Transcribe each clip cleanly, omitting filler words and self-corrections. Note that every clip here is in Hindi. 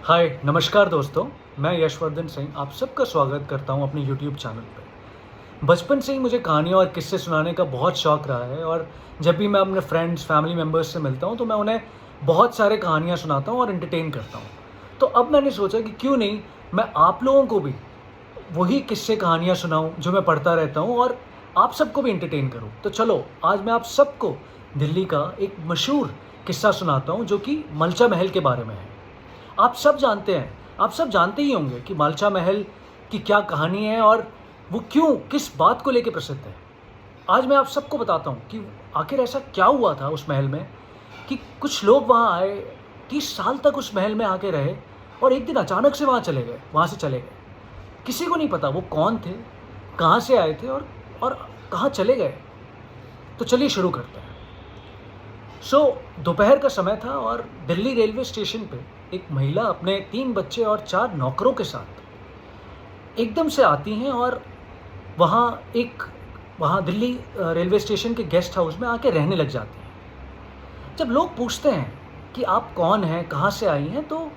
हाय नमस्कार दोस्तों, मैं यशवर्धन सिंह आप सबका स्वागत करता हूं अपने यूट्यूब चैनल पे। बचपन से ही मुझे कहानियाँ और किस्से सुनाने का बहुत शौक़ रहा है और जब भी मैं अपने फ्रेंड्स फैमिली मेम्बर्स से मिलता हूं तो मैं उन्हें बहुत सारे कहानियाँ सुनाता हूं और एंटरटेन करता हूं। तो अब मैंने सोचा कि क्यों नहीं मैं आप लोगों को भी वही किस्से कहानियाँ सुनाऊँ जो मैं पढ़ता रहता हूँ और आप सबको भी एंटरटेन करूँ। तो चलो आज मैं आप सबको दिल्ली का एक मशहूर किस्सा सुनाता हूँ जो कि मलचा महल के बारे में है। आप सब जानते हैं, आप सब जानते ही होंगे कि मालचा महल की क्या कहानी है और वो क्यों, किस बात को लेके प्रसिद्ध है। आज मैं आप सबको बताता हूँ कि आखिर ऐसा क्या हुआ था उस महल में कि कुछ लोग वहाँ आए, 30 साल तक उस महल में आके रहे और एक दिन अचानक से वहाँ से चले गए। किसी को नहीं पता वो कौन थे, कहाँ से आए थे और कहाँ चले गए। तो चलिए शुरू करते हैं। दोपहर का समय था और दिल्ली रेलवे स्टेशन पे एक महिला अपने 3 बच्चे और 4 नौकरों के साथ एकदम से आती हैं और वहाँ दिल्ली रेलवे स्टेशन के गेस्ट हाउस में आके रहने लग जाती हैं। जब लोग पूछते हैं कि आप कौन हैं, कहाँ से आई हैं, तो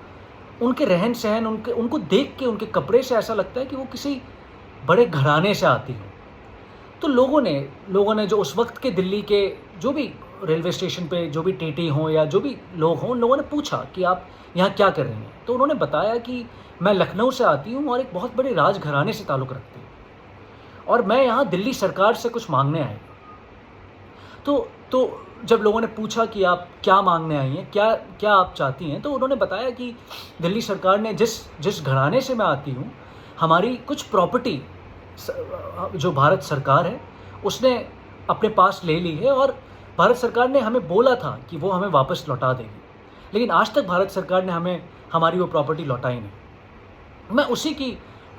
उनके रहन सहन, उनको देख के, उनके कपड़े से ऐसा लगता है कि वो किसी बड़े घराने से आती हो। तो लोगों ने जो उस वक्त के दिल्ली के जो भी रेलवे स्टेशन पे जो भी टीटी हों या जो भी लोग हों, उन लोगों ने पूछा कि आप यहाँ क्या कर रही हैं। तो उन्होंने बताया कि मैं लखनऊ से आती हूँ और एक बहुत बड़े राजघराने से ताल्लुक़ रखती हूँ और मैं यहाँ दिल्ली सरकार से कुछ मांगने आई हूँ। तो जब लोगों ने पूछा कि आप क्या मांगने आई हैं, क्या आप चाहती हैं, तो उन्होंने बताया कि दिल्ली सरकार ने जिस घराने से मैं आती हूँ, हमारी कुछ प्रॉपर्टी जो भारत सरकार है उसने अपने पास ले ली है और भारत सरकार ने हमें बोला था कि वो हमें वापस लौटा देगी, लेकिन आज तक भारत सरकार ने हमें हमारी वो प्रॉपर्टी लौटाई नहीं। मैं उसी की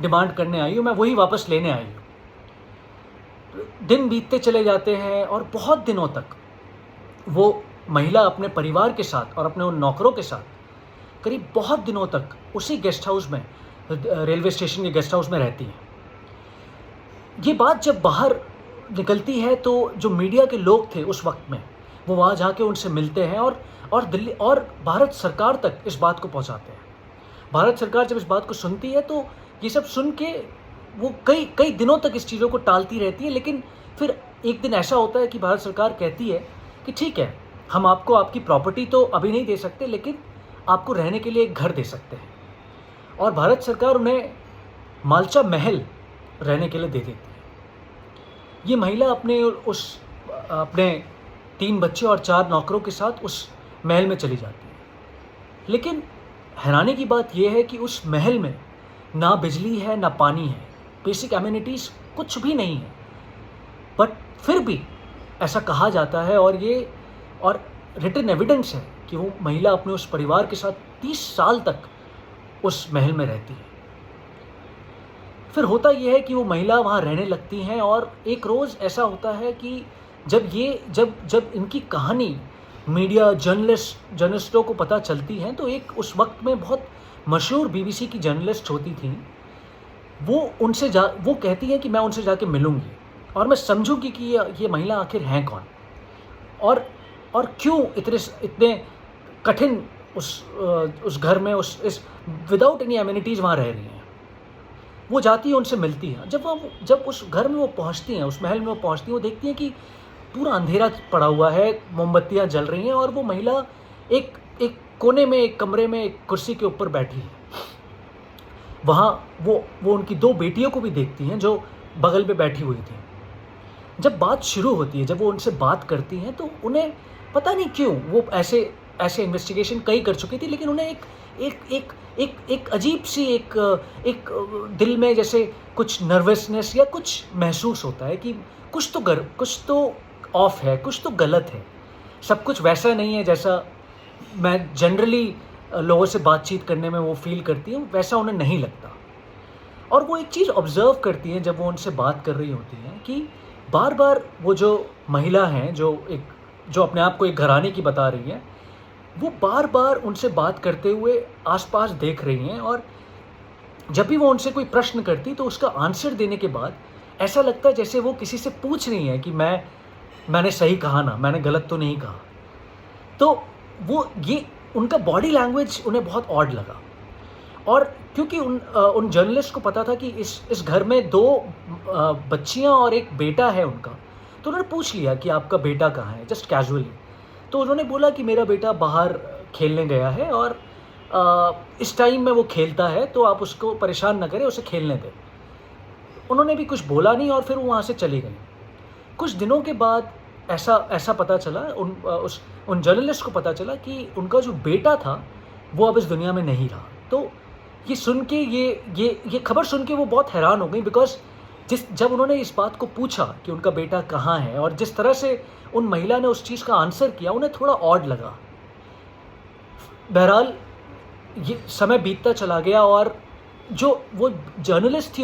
डिमांड करने आई हूँ, मैं वही वापस लेने आई हूँ। दिन बीतते चले जाते हैं और बहुत दिनों तक वो महिला अपने परिवार के साथ और अपने उन नौकरों के साथ करीब बहुत दिनों तक उसी गेस्ट हाउस में, रेलवे स्टेशन के गेस्ट हाउस में रहती है। ये बात जब बाहर निकलती है तो जो मीडिया के लोग थे उस वक्त में, वो वहाँ जाके उनसे मिलते हैं और दिल्ली और भारत सरकार तक इस बात को पहुँचाते हैं। भारत सरकार जब इस बात को सुनती है तो ये सब सुन के वो कई दिनों तक इस चीज़ों को टालती रहती है, लेकिन फिर एक दिन ऐसा होता है कि भारत सरकार कहती है कि ठीक है, हम आपको आपकी प्रॉपर्टी तो अभी नहीं दे सकते, लेकिन आपको रहने के लिए एक घर दे सकते हैं। और भारत सरकार उन्हें मालचा महल रहने के लिए दे देती है। ये महिला अपने 3 बच्चे और 4 नौकरों के साथ उस महल में चली जाती है। लेकिन हैरानी की बात यह है कि उस महल में ना बिजली है, ना पानी है, बेसिक एमिनिटीज़ कुछ भी नहीं है। बट फिर भी ऐसा कहा जाता है और रिटन एविडेंस है कि वो महिला अपने उस परिवार के साथ 30 साल तक उस महल में रहती है। फिर होता ये है कि वो महिला वहाँ रहने लगती हैं और एक रोज़ ऐसा होता है कि जब इनकी कहानी मीडिया जर्नलिस्टों को पता चलती है, तो एक उस वक्त में बहुत मशहूर बीबीसी की जर्नलिस्ट होती थी, वो कहती हैं कि मैं उनसे जाके मिलूँगी और मैं समझूँगी कि ये महिला आखिर हैं कौन और क्यों इतने कठिन उस घर में इस विदाउट एनी एमिनिटीज़ वहाँ रह रही हैं। वो जाती है, उनसे मिलती है। जब उस घर में वो पहुंचती हैं, उस महल में वो पहुंचती हैं, वो देखती हैं कि पूरा अंधेरा पड़ा हुआ है, मोमबत्तियां जल रही हैं और वो महिला एक कोने में, एक कमरे में, एक कुर्सी के ऊपर बैठी है। वहाँ वो उनकी 2 बेटियों को भी देखती हैं जो बगल में बैठी हुई थी। जब बात शुरू होती है, जब वो उनसे बात करती हैं, तो उन्हें पता नहीं क्यों, वो ऐसे इन्वेस्टिगेशन कई कर चुकी थी, लेकिन उन्हें एक अजीब सी एक दिल में जैसे कुछ नर्वसनेस या कुछ महसूस होता है कि कुछ तो ऑफ है, कुछ तो गलत है, सब कुछ वैसा नहीं है जैसा मैं जनरली लोगों से बातचीत करने में वो फील करती हूँ, वैसा उन्हें नहीं लगता। और वो एक चीज़ ऑब्ज़र्व करती हैं जब वो उनसे बात कर रही होती हैं कि बार-बार वो जो महिला हैं, जो अपने आप को एक घराने की बता रही है, वो बार-बार उनसे बात करते हुए आसपास देख रही हैं और जब भी वो उनसे कोई प्रश्न करती तो उसका आंसर देने के बाद ऐसा लगता है जैसे वो किसी से पूछ रही हैं कि मैंने सही कहा ना, मैंने गलत तो नहीं कहा। तो वो ये उनका बॉडी लैंग्वेज उन्हें बहुत ऑड लगा। और क्योंकि उन जर्नलिस्ट को पता था कि इस घर में 2 बच्चियाँ और एक बेटा है उनका, तो उन्होंने पूछ लिया कि आपका बेटा कहाँ है, जस्ट कैजुअली। तो उन्होंने बोला कि मेरा बेटा बाहर खेलने गया है और इस टाइम में वो खेलता है, तो आप उसको परेशान ना करें, उसे खेलने दें। उन्होंने भी कुछ बोला नहीं और फिर वो वहाँ से चली गई। कुछ दिनों के बाद ऐसा पता चला, उन जर्नलिस्ट को पता चला कि उनका जो बेटा था वो अब इस दुनिया में नहीं रहा। तो ये सुन के ये खबर सुन के वो बहुत हैरान हो गई, बिकॉज़ जब उन्होंने इस बात को पूछा कि उनका बेटा कहाँ है और जिस तरह से उन महिला ने उस चीज़ का आंसर किया, उन्हें थोड़ा ऑड लगा। बहरहाल ये समय बीतता चला गया और जो वो जर्नलिस्ट थी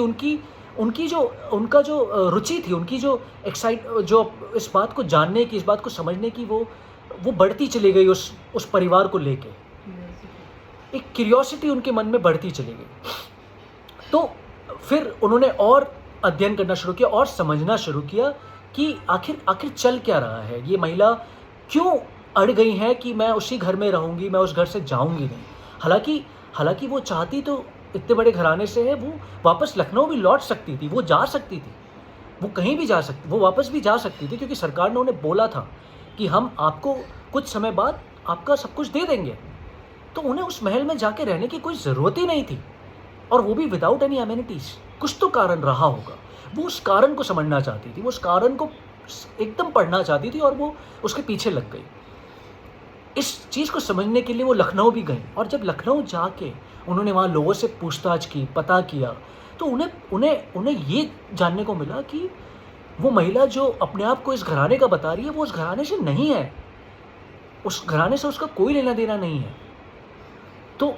उनका जो रुचि थी, उनकी जो इस बात को जानने की, इस बात को समझने की, वो बढ़ती चली गई उस परिवार को लेके। एक क्यूरियोसिटी उनके मन में बढ़ती चली गई। तो फिर उन्होंने और अध्ययन करना शुरू किया और समझना शुरू किया कि आखिर चल क्या रहा है, ये महिला क्यों अड़ गई है कि मैं उसी घर में रहूँगी, मैं उस घर से जाऊँगी नहीं। हालांकि वो चाहती तो इतने बड़े घराने से है, वो वापस लखनऊ भी लौट सकती थी, वो जा सकती थी, वो कहीं भी जा सकती, वो वापस भी जा सकती थी, क्योंकि सरकार ने उन्हें बोला था कि हम आपको कुछ समय बाद आपका सब कुछ दे देंगे। तो उन्हें उस महल में जाके रहने की कोई ज़रूरत ही नहीं थी, और वो भी विदाउट एनी अमेनिटीज़। कुछ तो कारण रहा होगा, वो उस कारण को समझना चाहती थी, वो उस कारण को एकदम पढ़ना चाहती थी और वो उसके पीछे लग गई। इस चीज़ को समझने के लिए वो लखनऊ भी गई, और जब लखनऊ जाके उन्होंने वहाँ लोगों से पूछताछ की, पता किया, तो उन्हें ये जानने को मिला कि वो महिला जो अपने आप को इस घराने का बता रही है, वो उस घराने से नहीं है, उस घराने से उसका कोई लेना देना नहीं है। तो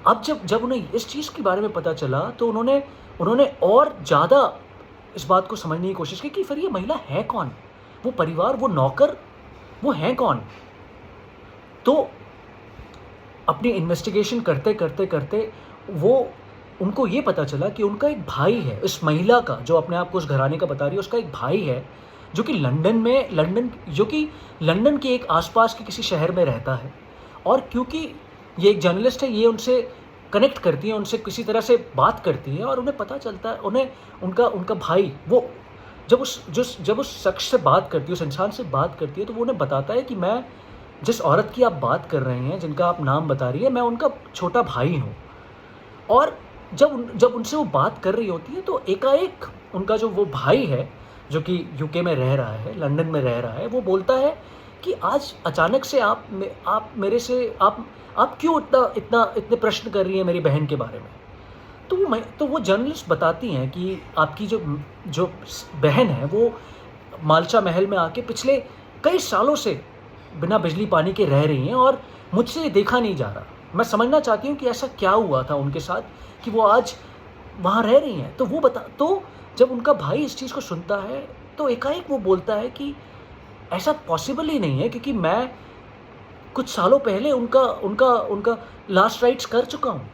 अब जब उन्हें इस चीज़ के बारे में पता चला, तो उन्होंने और ज़्यादा इस बात को समझने की कोशिश की कि फिर ये महिला है कौन, वो परिवार, वो नौकर, वो हैं कौन। तो अपनी इन्वेस्टिगेशन करते वो उनको ये पता चला कि उनका एक भाई है, इस महिला का जो अपने आप को उस घराने का बता रही है, उसका एक भाई है जो कि लंदन के एक आसपास के किसी शहर में रहता है। और क्योंकि ये एक जर्नलिस्ट है, ये उनसे कनेक्ट करती है, उनसे किसी तरह से बात करती है, और उन्हें पता चलता है, उनका भाई, वो जब उस शख्स से बात करती है, उस इंसान से बात करती है, तो वो उन्हें बताता है कि मैं जिस औरत की आप बात कर रहे हैं, जिनका आप नाम बता रही है, मैं उनका छोटा भाई हूँ। और जब उनसे वो बात कर रही होती है, तो एकाएक उनका जो वो भाई है, जो कि यूके में रह रहा है, लंदन में रह रहा है, वो बोलता है कि आज अचानक से आप मेरे से आप क्यों इतने प्रश्न कर रही हैं मेरी बहन के बारे में। तो वो जर्नलिस्ट बताती हैं कि आपकी जो बहन है, वो मालचा महल में आके पिछले कई सालों से बिना बिजली पानी के रह रही हैं, और मुझसे ये देखा नहीं जा रहा। मैं समझना चाहती हूँ कि ऐसा क्या हुआ था उनके साथ कि वो आज वहाँ रह रही हैं। तो जब उनका भाई इस चीज़ को सुनता है, तो एकाएक वो बोलता है कि ऐसा पॉसिबल ही नहीं है, क्योंकि मैं कुछ सालों पहले उनका लास्ट राइट्स कर चुका हूँ,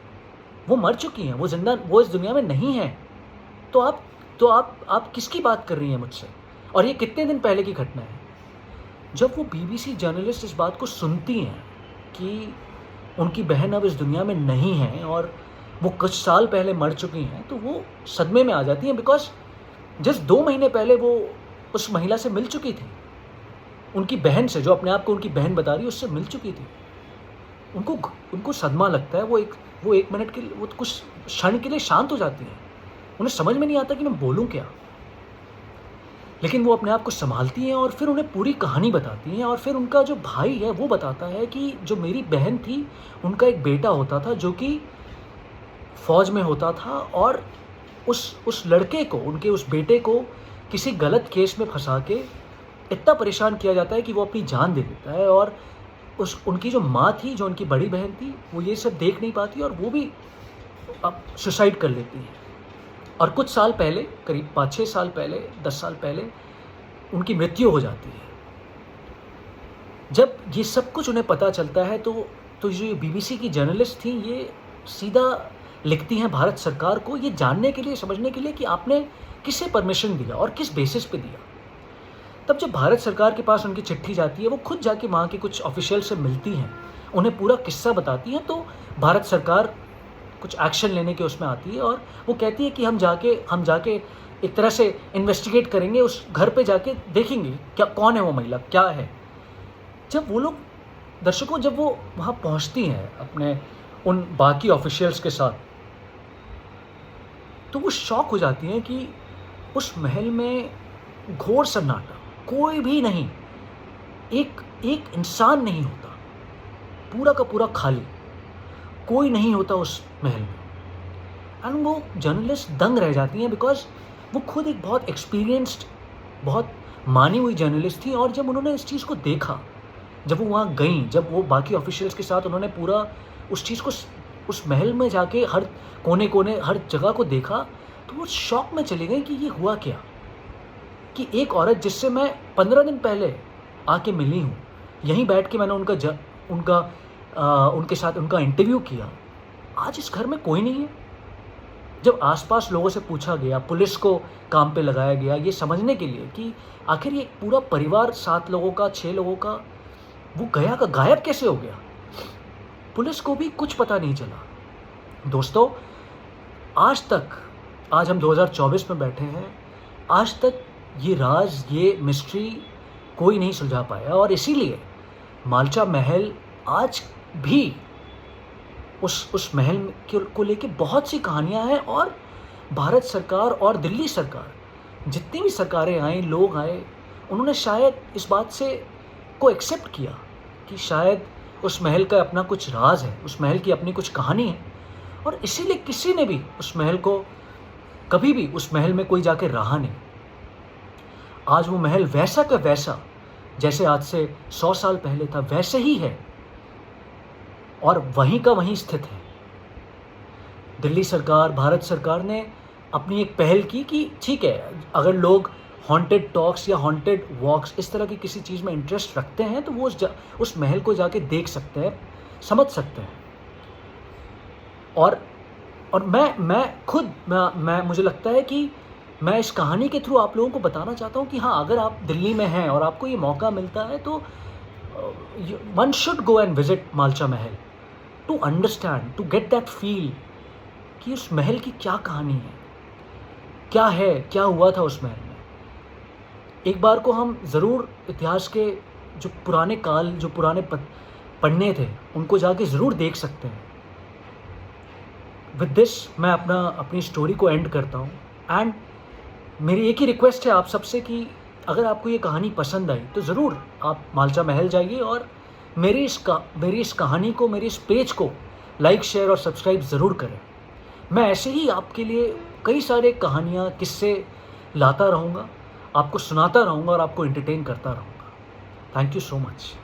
वो मर चुकी हैं, वो इस दुनिया में नहीं है। तो आप किसकी बात कर रही हैं मुझसे, और ये कितने दिन पहले की घटना है। जब वो बीबीसी जर्नलिस्ट इस बात को सुनती हैं कि उनकी बहन अब इस दुनिया में नहीं है और वो कुछ साल पहले मर चुकी हैं, तो वो सदमे में आ जाती हैं, बिकॉज जस्ट 2 महीने पहले वो उस महिला से मिल चुकी थी, उनकी बहन से, जो अपने आप को उनकी बहन बता रही है, उससे मिल चुकी थी। उनको सदमा लगता है, वो एक मिनट के लिए, वो कुछ क्षण के लिए शांत हो जाती हैं, उन्हें समझ में नहीं आता कि मैं बोलूँ क्या, लेकिन वो अपने आप को संभालती हैं और फिर उन्हें पूरी कहानी बताती हैं। और फिर उनका जो भाई है वो बताता है कि जो मेरी बहन थी, उनका एक बेटा होता था जो कि फ़ौज में होता था, और उस लड़के को, उनके उस बेटे को किसी गलत केस में फंसा के इतना परेशान किया जाता है कि वो अपनी जान दे देता है। और उनकी जो माँ थी, जो उनकी बड़ी बहन थी, वो ये सब देख नहीं पाती और वो भी अब सुसाइड कर लेती है। और कुछ साल पहले, करीब 5-6 साल पहले, 10 साल पहले, उनकी मृत्यु हो जाती है। जब ये सब कुछ उन्हें पता चलता है, तो जो बीबीसी की जर्नलिस्ट थी, ये सीधा लिखती हैं भारत सरकार को, ये जानने के लिए, समझने के लिए कि आपने किसे परमिशन दिया और किस बेसिस पे दिया। तब जब भारत सरकार के पास उनकी चिट्ठी जाती है, वो खुद जाके वहाँ के कुछ ऑफिशियल से मिलती हैं, उन्हें पूरा किस्सा बताती हैं, तो भारत सरकार कुछ एक्शन लेने के उसमें आती है और वो कहती है कि हम जाके एक तरह से इन्वेस्टिगेट करेंगे, उस घर पे जाके देखेंगे क्या कौन है वो महिला, क्या है। जब वो लोग दर्शकों जब वो वहाँ पहुँचती हैं अपने उन बाकी ऑफिशियल्स के साथ, तो वो शॉक हो जाती हैं कि उस महल में घोर सन्नाटा, कोई भी नहीं, एक एक इंसान नहीं होता, पूरा का पूरा खाली, कोई नहीं होता उस महल में। एंड वो जर्नलिस्ट दंग रह जाती हैं बिकॉज वो खुद एक बहुत एक्सपीरियंस्ड, बहुत मानी हुई जर्नलिस्ट थी। और जब उन्होंने इस चीज़ को देखा, जब वो वहाँ गईं, जब वो बाकी ऑफिशियल्स के साथ उन्होंने पूरा उस चीज़ को, उस महल में जाके हर कोने कोने हर जगह को देखा, तो वो शॉक में चली गई कि ये हुआ क्या, कि एक औरत जिससे मैं 15 दिन पहले आके मिली हूँ, यहीं बैठ के मैंने उनके साथ उनका इंटरव्यू किया, आज इस घर में कोई नहीं है। जब आसपास लोगों से पूछा गया, पुलिस को काम पे लगाया गया ये समझने के लिए कि आखिर ये पूरा परिवार 7 लोगों का, 6 लोगों का, वो गया का गायब कैसे हो गया, पुलिस को भी कुछ पता नहीं चला। दोस्तों, आज हम 2024 में बैठे हैं, आज तक ये राज, ये मिस्ट्री कोई नहीं सुलझा पाया। और इसीलिए मालचा महल आज भी उस महल को लेके बहुत सी कहानियां हैं। और भारत सरकार और दिल्ली सरकार, जितनी भी सरकारें आए, लोग आए, उन्होंने शायद इस बात से को एक्सेप्ट किया कि शायद उस महल का अपना कुछ राज है, उस महल की अपनी कुछ कहानी है। और इसीलिए किसी ने भी उस महल को, कभी भी उस महल में कोई जाके रहा नहीं। आज वो महल वैसा का वैसा, जैसे आज से 100 साल पहले था, वैसे ही है और वहीं का वहीं स्थित है। दिल्ली सरकार, भारत सरकार ने अपनी एक पहल की कि ठीक है, अगर लोग हॉन्टेड टॉक्स या हॉन्टेड वॉक्स इस तरह की किसी चीज़ में इंटरेस्ट रखते हैं तो वो उस महल को जाके देख सकते हैं, समझ सकते हैं। और मैं मुझे लगता है कि मैं इस कहानी के थ्रू आप लोगों को बताना चाहता हूँ कि हाँ, अगर आप दिल्ली में हैं और आपको ये मौका मिलता है तो one should go and visit Malcha Mahal to understand, to get that feel कि उस महल की क्या कहानी है, क्या हुआ था उस महल में। एक बार को हम ज़रूर इतिहास के जो पुराने काल, जो पुराने पन्ने थे, उनको जाके ज़रूर देख सकते हैं। विद दिस मैं अपनी स्टोरी को एंड करता हूँ। एंड मेरी एक ही रिक्वेस्ट है आप सबसे कि अगर आपको ये कहानी पसंद आई तो ज़रूर आप मालचा महल जाइए और मेरी इस कहानी को, मेरे इस पेज को लाइक, शेयर और सब्सक्राइब ज़रूर करें। मैं ऐसे ही आपके लिए कई सारे कहानियाँ, किस्से लाता रहूँगा, आपको सुनाता रहूँगा और आपको एंटरटेन करता रहूँगा। Thank you so much.